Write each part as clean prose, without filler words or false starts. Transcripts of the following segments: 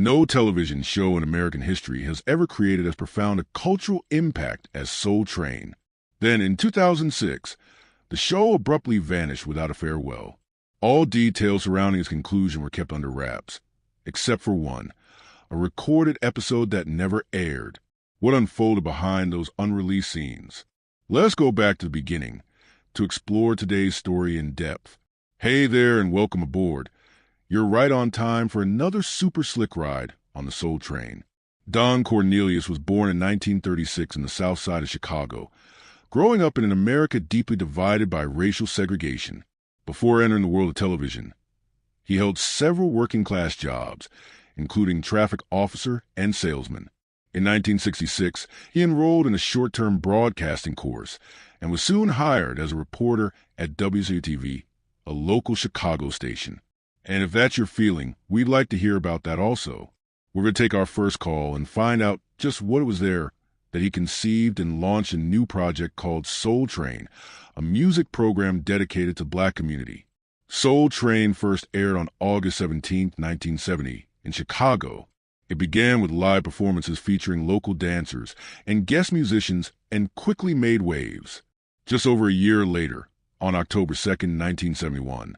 No television show in American history has ever created as profound a cultural impact as Soul Train. Then, in 2006, the show abruptly vanished without a farewell. All details surrounding its conclusion were kept under wraps, except for one, a recorded episode that never aired. What unfolded behind those unreleased scenes? Let's go back to the beginning to explore today's story in depth. Hey there and welcome aboard. You're right on time for another super slick ride on the Soul Train. Don Cornelius was born in 1936 in the south side of Chicago, growing up in an America deeply divided by racial segregation. Before entering the world of television, he held several working-class jobs, including traffic officer and salesman. In 1966, he enrolled in a short-term broadcasting course and was soon hired as a reporter at WCTV, a local Chicago station. And if that's your feeling, we'd like to hear about that also. We're going to take our first call and find out just what it was there that he conceived and launched a new project called Soul Train, a music program dedicated to Black community. Soul Train first aired on August 17, 1970, in Chicago. It began with live performances featuring local dancers and guest musicians and quickly made waves. Just over a year later, on October 2, 1971,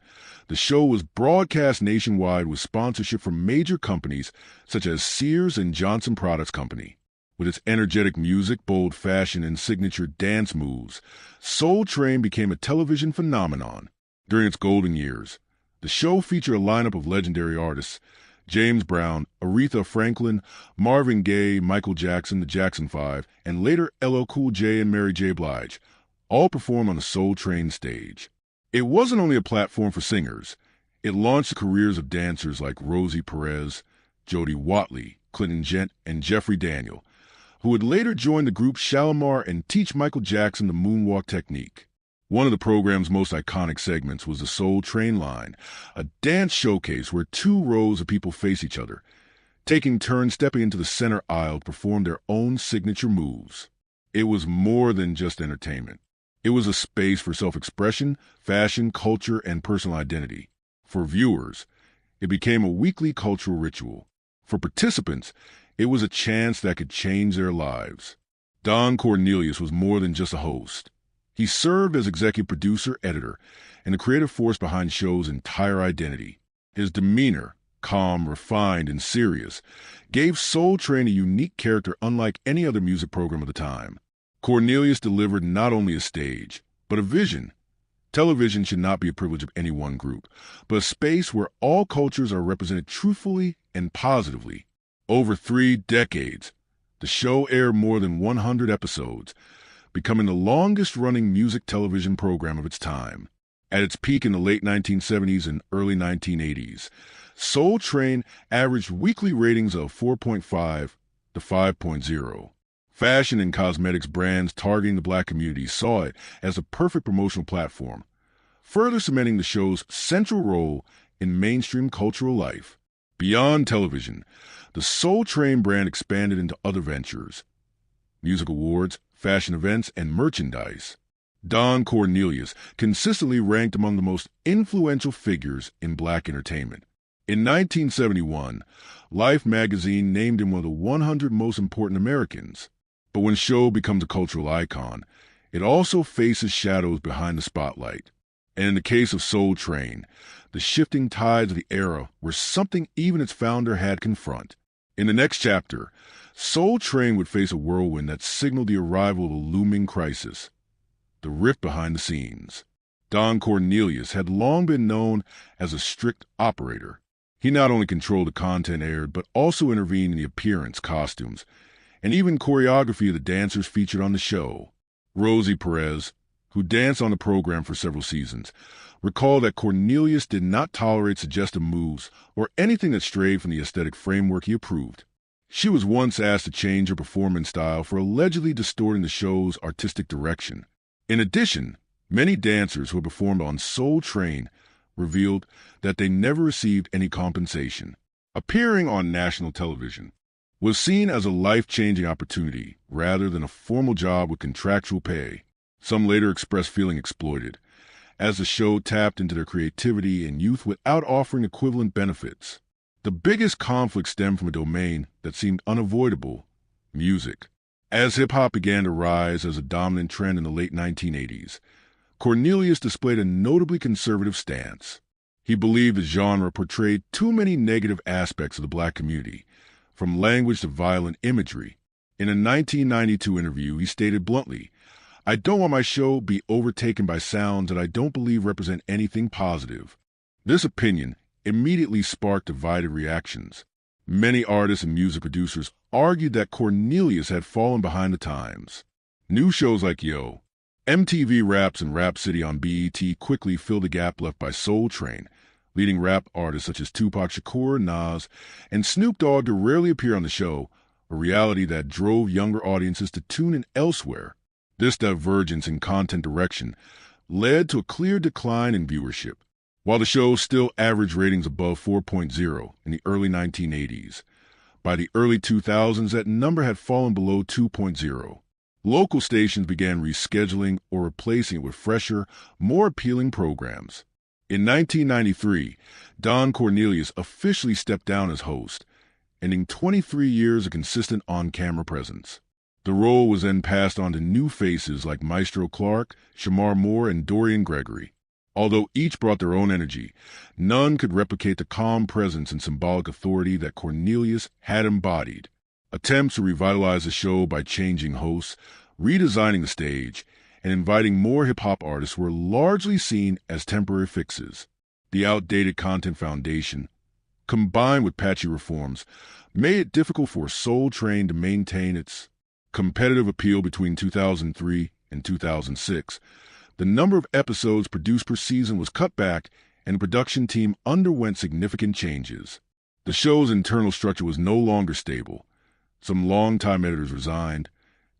the show was broadcast nationwide with sponsorship from major companies such as Sears and Johnson Products Company. With its energetic music, bold fashion, and signature dance moves, Soul Train became a television phenomenon. During its golden years, the show featured a lineup of legendary artists: James Brown, Aretha Franklin, Marvin Gaye, Michael Jackson, the Jackson 5, and later LL Cool J and Mary J. Blige, all performed on the Soul Train stage. It wasn't only a platform for singers. It launched the careers of dancers like Rosie Perez, Jody Watley, Clinton Gent, and Jeffrey Daniel, who would later join the group Shalimar and teach Michael Jackson the moonwalk technique. One of the program's most iconic segments was the Soul Train line, a dance showcase where two rows of people face each other, taking turns stepping into the center aisle to perform their own signature moves. It was more than just entertainment. It was a space for self-expression, fashion, culture, and personal identity. For viewers, it became a weekly cultural ritual. For participants, it was a chance that could change their lives. Don Cornelius was more than just a host. He served as executive producer, editor, and the creative force behind the show's entire identity. His demeanor, calm, refined, and serious, gave Soul Train a unique character unlike any other music program of the time. Cornelius delivered not only a stage, but a vision. Television should not be a privilege of any one group, but a space where all cultures are represented truthfully and positively. Over 3 decades, the show aired more than 100 episodes, becoming the longest-running music television program of its time. At its peak in the late 1970s and early 1980s, Soul Train averaged weekly ratings of 4.5 to 5.0. Fashion and cosmetics brands targeting the Black community saw it as a perfect promotional platform, further cementing the show's central role in mainstream cultural life. Beyond television, the Soul Train brand expanded into other ventures: music awards, fashion events, and merchandise. Don Cornelius consistently ranked among the most influential figures in Black entertainment. In 1971, Life magazine named him one of the 100 most important Americans. But when a show becomes a cultural icon, it also faces shadows behind the spotlight. And in the case of Soul Train, the shifting tides of the era were something even its founder had to confront. In the next chapter, Soul Train would face a whirlwind that signaled the arrival of a looming crisis: the rift behind the scenes. Don Cornelius had long been known as a strict operator. He not only controlled the content aired, but also intervened in the appearance, costumes, and even choreography of the dancers featured on the show. Rosie Perez, who danced on the program for several seasons, recalled that Cornelius did not tolerate suggestive moves or anything that strayed from the aesthetic framework he approved. She was once asked to change her performance style for allegedly distorting the show's artistic direction. In addition, many dancers who had performed on Soul Train revealed that they never received any compensation. Appearing on national television was seen as a life-changing opportunity rather than a formal job with contractual pay. Some later expressed feeling exploited, as the show tapped into their creativity and youth without offering equivalent benefits. The biggest conflict stemmed from a domain that seemed unavoidable: music. As hip-hop began to rise as a dominant trend in the late 1980s, Cornelius displayed a notably conservative stance. He believed the genre portrayed too many negative aspects of the black community, from language to violent imagery. In a 1992 interview, he stated bluntly, "I don't want my show be overtaken by sounds that I don't believe represent anything positive." This opinion immediately sparked divided reactions. Many artists and music producers argued that Cornelius had fallen behind the times. New shows like Yo, MTV Raps, and Rap City on BET quickly filled the gap left by Soul Train, leading rap artists such as Tupac Shakur, Nas, and Snoop Dogg to rarely appear on the show, a reality that drove younger audiences to tune in elsewhere. This divergence in content direction led to a clear decline in viewership. While the show still averaged ratings above 4.0 in the early 1980s, by the early 2000s that number had fallen below 2.0. Local stations began rescheduling or replacing it with fresher, more appealing programs. In 1993, Don Cornelius officially stepped down as host, ending 23 years of consistent on-camera presence. The role was then passed on to new faces like Maestro Clark, Shamar Moore, and Dorian Gregory. Although each brought their own energy, none could replicate the calm presence and symbolic authority that Cornelius had embodied. Attempts to revitalize the show by changing hosts, redesigning the stage, and inviting more hip-hop artists were largely seen as temporary fixes. The outdated content foundation, combined with patchy reforms, made it difficult for Soul Train to maintain its competitive appeal. Between 2003 and 2006. The number of episodes produced per season was cut back, and the production team underwent significant changes. The show's internal structure was no longer stable. Some longtime editors resigned.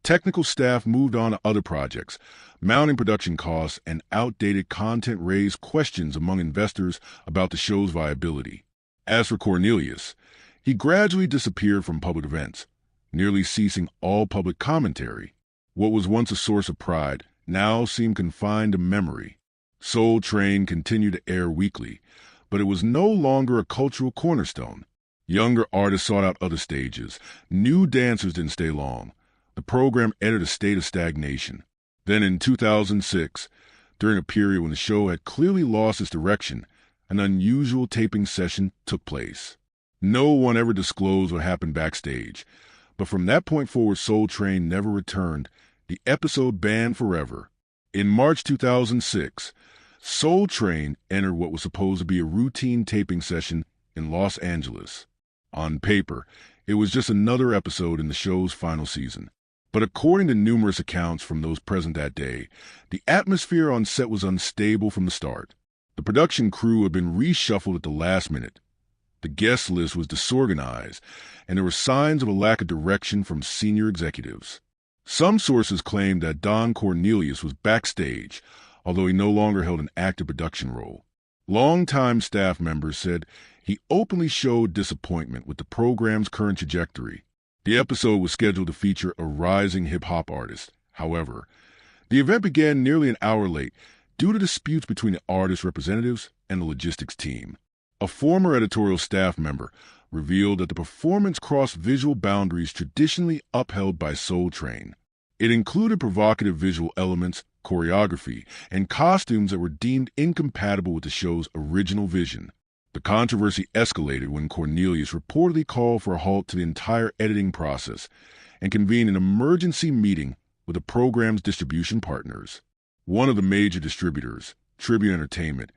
Technical staff moved on to other projects. Mounting production costs and outdated content raised questions among investors about the show's viability. As for Cornelius, he gradually disappeared from public events, nearly ceasing all public commentary. What was once a source of pride now seemed confined to memory. Soul Train continued to air weekly, but it was no longer a cultural cornerstone. Younger artists sought out other stages. New dancers didn't stay long. The program entered a state of stagnation. Then in 2006, during a period when the show had clearly lost its direction, an unusual taping session took place. No one ever disclosed what happened backstage, but from that point forward, Soul Train never returned, the episode banned forever. In March 2006, Soul Train entered what was supposed to be a routine taping session in Los Angeles. On paper, it was just another episode in the show's final season. But according to numerous accounts from those present that day, the atmosphere on set was unstable from the start. The production crew had been reshuffled at the last minute. The guest list was disorganized, and there were signs of a lack of direction from senior executives. Some sources claimed that Don Cornelius was backstage, although he no longer held an active production role. Longtime staff members said he openly showed disappointment with the program's current trajectory. The episode was scheduled to feature a rising hip-hop artist. However, the event began nearly an hour late due to disputes between the artist representatives and the logistics team. A former editorial staff member revealed that the performance crossed visual boundaries traditionally upheld by Soul Train. It included provocative visual elements, choreography, and costumes that were deemed incompatible with the show's original vision. The controversy escalated when Cornelius reportedly called for a halt to the entire editing process and convened an emergency meeting with the program's distribution partners. One of the major distributors, Tribune Entertainment,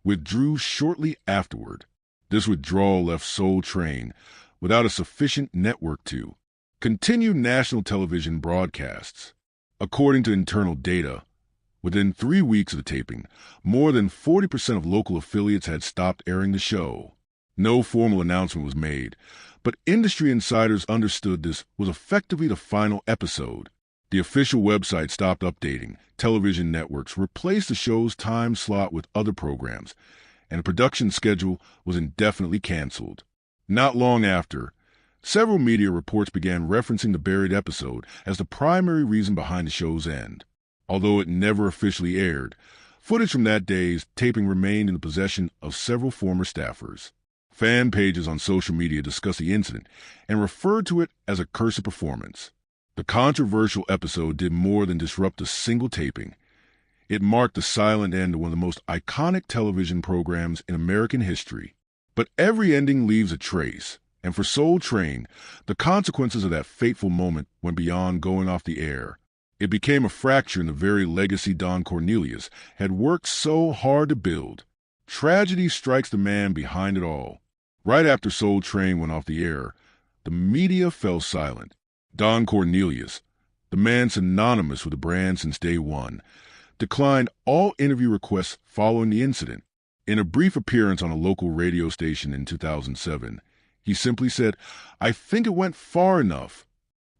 withdrew shortly afterward. This withdrawal left Soul Train without a sufficient network to continue national television broadcasts. According to internal data, within 3 weeks of the taping, more than 40% of local affiliates had stopped airing the show. No formal announcement was made, but industry insiders understood this was effectively the final episode. The official website stopped updating, television networks replaced the show's time slot with other programs, and the production schedule was indefinitely canceled. Not long after, several media reports began referencing the buried episode as the primary reason behind the show's end. Although it never officially aired, footage from that day's taping remained in the possession of several former staffers. Fan pages on social media discussed the incident and referred to it as a cursed performance. The controversial episode did more than disrupt a single taping. It marked the silent end of one of the most iconic television programs in American history. But every ending leaves a trace, and for Soul Train, the consequences of that fateful moment went beyond going off the air. It became a fracture in the very legacy Don Cornelius had worked so hard to build. Tragedy strikes the man behind it all. Right after Soul Train went off the air, the media fell silent. Don Cornelius, the man synonymous with the brand since day one, declined all interview requests following the incident. In a brief appearance on a local radio station in 2007, he simply said, "I think it went far enough."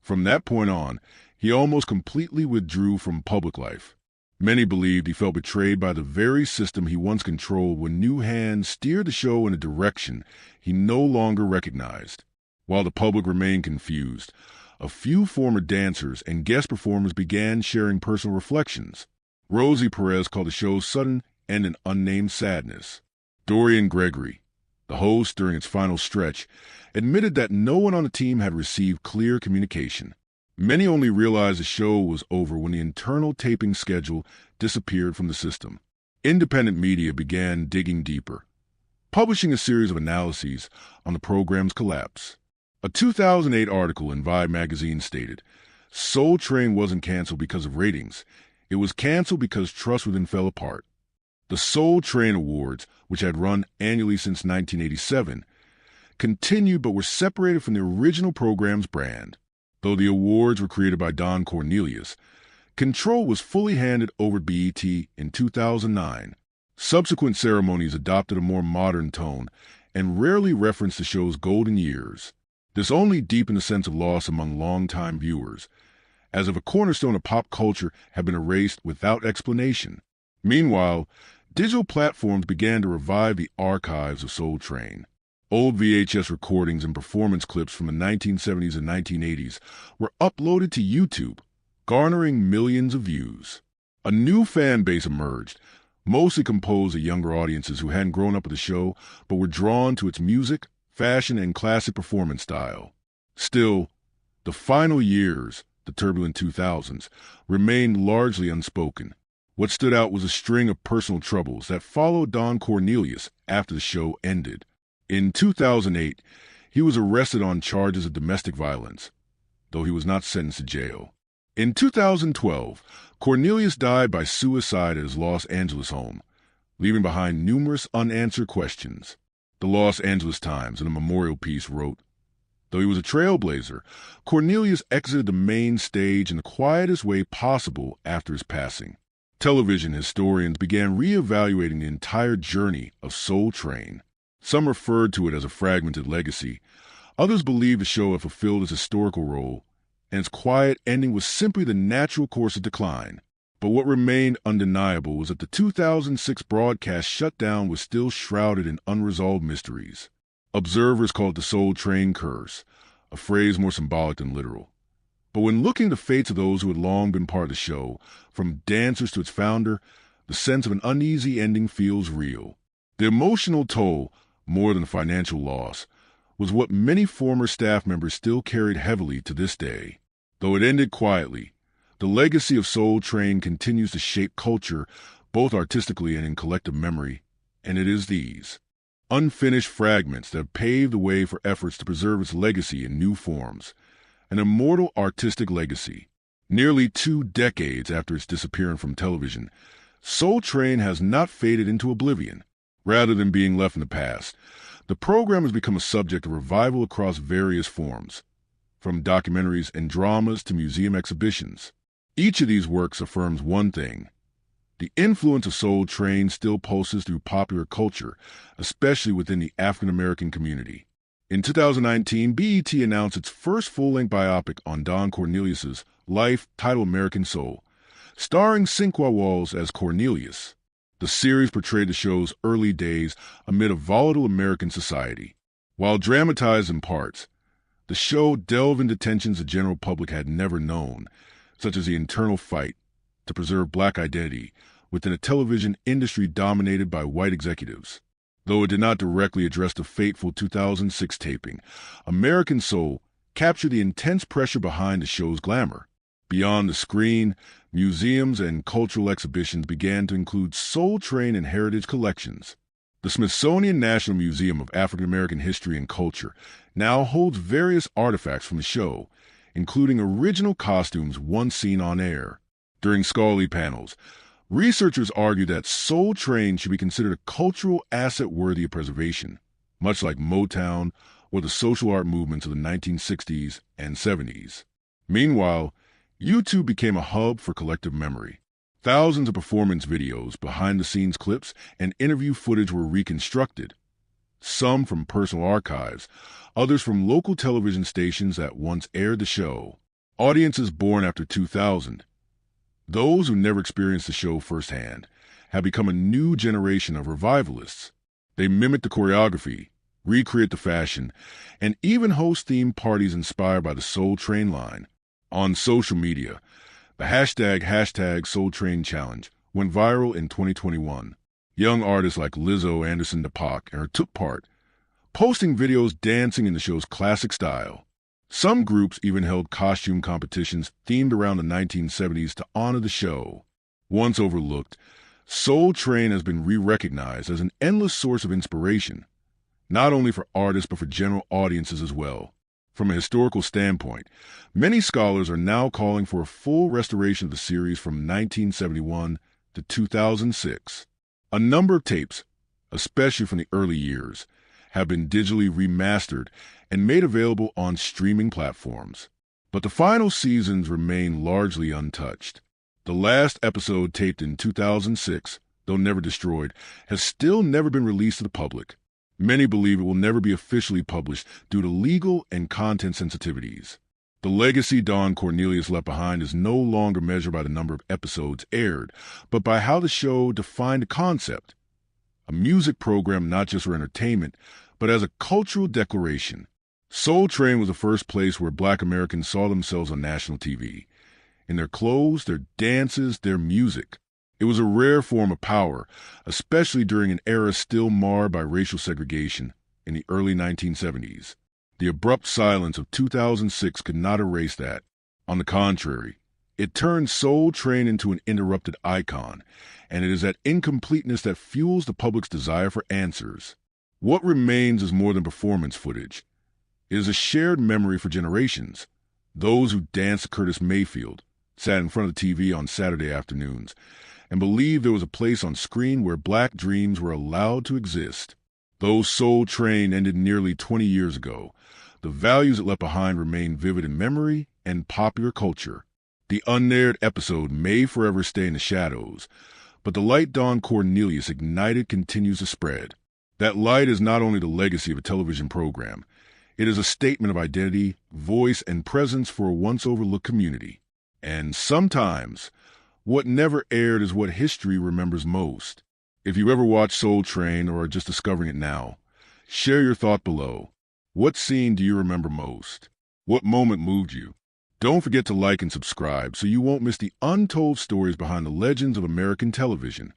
From that point on, he almost completely withdrew from public life. Many believed he felt betrayed by the very system he once controlled when new hands steered the show in a direction he no longer recognized. While the public remained confused, a few former dancers and guest performers began sharing personal reflections. Rosie Perez called the show's sudden end an unnamed sadness. Dorian Gregory, the host during its final stretch, admitted that no one on the team had received clear communication. Many only realized the show was over when the internal taping schedule disappeared from the system. Independent media began digging deeper, publishing a series of analyses on the program's collapse. A 2008 article in Vibe magazine stated, "Soul Train wasn't canceled because of ratings. It was canceled because trust within fell apart." The Soul Train Awards, which had run annually since 1987, continued but were separated from the original program's brand. Though the awards were created by Don Cornelius, control was fully handed over to BET in 2009. Subsequent ceremonies adopted a more modern tone and rarely referenced the show's golden years. This only deepened the sense of loss among longtime viewers, as if a cornerstone of pop culture had been erased without explanation. Meanwhile, digital platforms began to revive the archives of Soul Train. Old VHS recordings and performance clips from the 1970s and 1980s were uploaded to YouTube, garnering millions of views. A new fan base emerged, mostly composed of younger audiences who hadn't grown up with the show but were drawn to its music, fashion, and classic performance style. Still, the final years, the turbulent 2000s, remained largely unspoken. What stood out was a string of personal troubles that followed Don Cornelius after the show ended. In 2008, he was arrested on charges of domestic violence, though he was not sentenced to jail. In 2012, Cornelius died by suicide at his Los Angeles home, leaving behind numerous unanswered questions. The Los Angeles Times, in a memorial piece, wrote, "Though he was a trailblazer, Cornelius exited the main stage in the quietest way possible after his passing." Television historians began re-evaluating the entire journey of Soul Train. Some referred to it as a fragmented legacy. Others believed the show had fulfilled its historical role, and its quiet ending was simply the natural course of decline. But what remained undeniable was that the 2006 broadcast shutdown was still shrouded in unresolved mysteries. Observers called it the Soul Train curse, a phrase more symbolic than literal. But when looking at the fates of those who had long been part of the show, from dancers to its founder, the sense of an uneasy ending feels real. The emotional toll, more than the financial loss, was what many former staff members still carried heavily to this day. Though it ended quietly, the legacy of Soul Train continues to shape culture both artistically and in collective memory, and it is these unfinished fragments that have paved the way for efforts to preserve its legacy in new forms, an immortal artistic legacy. Nearly 2 decades after its disappearance from television, Soul Train has not faded into oblivion. Rather than being left in the past, the program has become a subject of revival across various forms, from documentaries and dramas to museum exhibitions. Each of these works affirms one thing: the influence of Soul Train still pulses through popular culture, especially within the African American community. In 2019, BET announced its first full-length biopic on Don Cornelius' life, titled American Soul, starring Sinqua Walls as Cornelius. The series portrayed the show's early days amid a volatile American society. While dramatized in parts, the show delved into tensions the general public had never known, such as the internal fight to preserve black identity within a television industry dominated by white executives. Though it did not directly address the fateful 2006 taping, American Soul captured the intense pressure behind the show's glamour. Beyond the screen, museums and cultural exhibitions began to include Soul Train and heritage collections. The Smithsonian National Museum of African American History and Culture now holds various artifacts from the show, including original costumes once seen on air. During scholarly panels, researchers argue that Soul Train should be considered a cultural asset worthy of preservation, much like Motown or the social art movements of the 1960s and 70s. Meanwhile, YouTube became a hub for collective memory. Thousands of performance videos, behind-the-scenes clips, and interview footage were reconstructed, some from personal archives, others from local television stations that once aired the show. Audiences born after 2000, those who never experienced the show firsthand, have become a new generation of revivalists. They mimic the choreography, recreate the fashion, and even host themed parties inspired by the Soul Train line. On social media, the hashtag Soul Train Challenge went viral in 2021. Young artists like Lizzo, Anderson .Paak took part, posting videos dancing in the show's classic style. Some groups even held costume competitions themed around the 1970s to honor the show. Once overlooked, Soul Train has been re-recognized as an endless source of inspiration, not only for artists but for general audiences as well. From a historical standpoint, many scholars are now calling for a full restoration of the series from 1971 to 2006. A number of tapes, especially from the early years, have been digitally remastered and made available on streaming platforms. But the final seasons remain largely untouched. The last episode, taped in 2006, though never destroyed, has still never been released to the public. Many believe it will never be officially published due to legal and content sensitivities. The legacy Don Cornelius left behind is no longer measured by the number of episodes aired, but by how the show defined a concept. A music program not just for entertainment, but as a cultural declaration. Soul Train was the first place where Black Americans saw themselves on national TV. In their clothes, their dances, their music. It was a rare form of power, especially during an era still marred by racial segregation in the early 1970s. The abrupt silence of 2006 could not erase that. On the contrary, it turned Soul Train into an interrupted icon, and it is that incompleteness that fuels the public's desire for answers. What remains is more than performance footage. It is a shared memory for generations. Those who danced to Curtis Mayfield, sat in front of the TV on Saturday afternoons, and believed there was a place on screen where Black dreams were allowed to exist. Though Soul Train ended nearly 20 years ago, the values it left behind remain vivid in memory and popular culture. The unaired episode may forever stay in the shadows, but the light Don Cornelius ignited continues to spread. That light is not only the legacy of a television program, it is a statement of identity, voice, and presence for a once overlooked community. And sometimes, what never aired is what history remembers most. If you ever watched Soul Train or are just discovering it now, share your thought below. What scene do you remember most? What moment moved you? Don't forget to like and subscribe so you won't miss the untold stories behind the legends of American television.